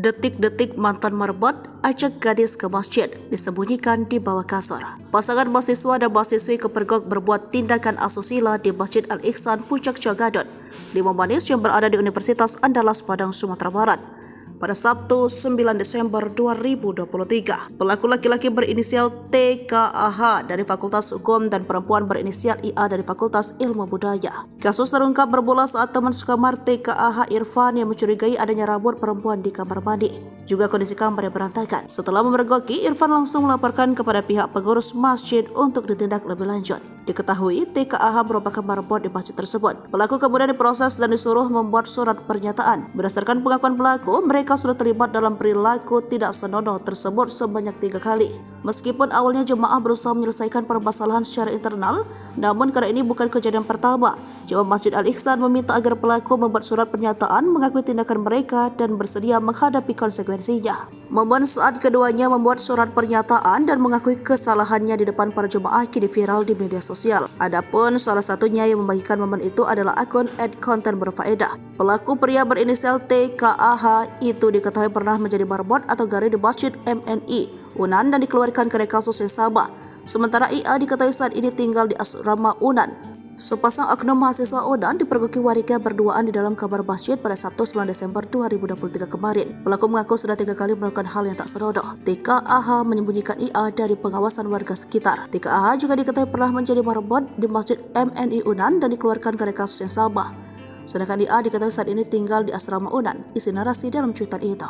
Detik-detik mantan marbot ajak gadis ke masjid disembunyikan di bawah kasur. Pasangan mahasiswa dan mahasiswi kepergok berbuat tindakan asusila di Masjid Al-Ihsan Puncak Ciagadon, Limau Manis yang berada di Universitas Andalas Padang, Sumatera Barat. Pada Sabtu 9 Desember 2023, pelaku laki-laki berinisial TKAH dari Fakultas Hukum dan perempuan berinisial IA dari Fakultas Ilmu Budaya. Kasus terungkap bermula saat teman sekamar TKAH Irfan yang mencurigai adanya rambut perempuan di kamar mandi. Juga kondisi kamar yang berantakan. Setelah memergoki, Irfan langsung melaporkan kepada pihak pengurus masjid untuk ditindak lebih lanjut. Diketahui TKAH merupakan marbot di masjid tersebut. Pelaku kemudian diproses dan disuruh membuat surat pernyataan. Berdasarkan pengakuan pelaku, mereka sudah terlibat dalam perilaku tidak senonoh tersebut sebanyak 3 kali. Meskipun awalnya jemaah berusaha menyelesaikan permasalahan secara internal, namun karena ini bukan kejadian pertama, Jemaah Masjid Al-Ihsan meminta agar pelaku membuat surat pernyataan mengakui tindakan mereka dan bersedia menghadapi konsekuensinya. Momen saat keduanya membuat surat pernyataan dan mengakui kesalahannya di depan para jemaah kini viral di media sosial. Adapun salah satunya yang membagikan momen itu adalah akun @konten berfaedah. Pelaku pria berinisial TKAH itu diketahui pernah menjadi marbot atau gari di Masjid MNI Unan dan dikeluarkan karena kasus yang sama. Sementara IA diketahui saat ini tinggal di asrama Unan. Sepasang oknum mahasiswa Unan dipergoki warga berduaan di dalam kamar masjid pada Sabtu 9 Desember 2023 kemarin. Pelaku mengaku sudah 3 kali melakukan hal yang tak senonoh. TKAH menyembunyikan IA dari pengawasan warga sekitar. TKAH juga diketahui pernah menjadi marbot di Masjid MNI Unan dan dikeluarkan karena kasus yang sama. Sedangkan IA diketahui saat ini tinggal di asrama Unan. Isi narasi dalam cuitan itu.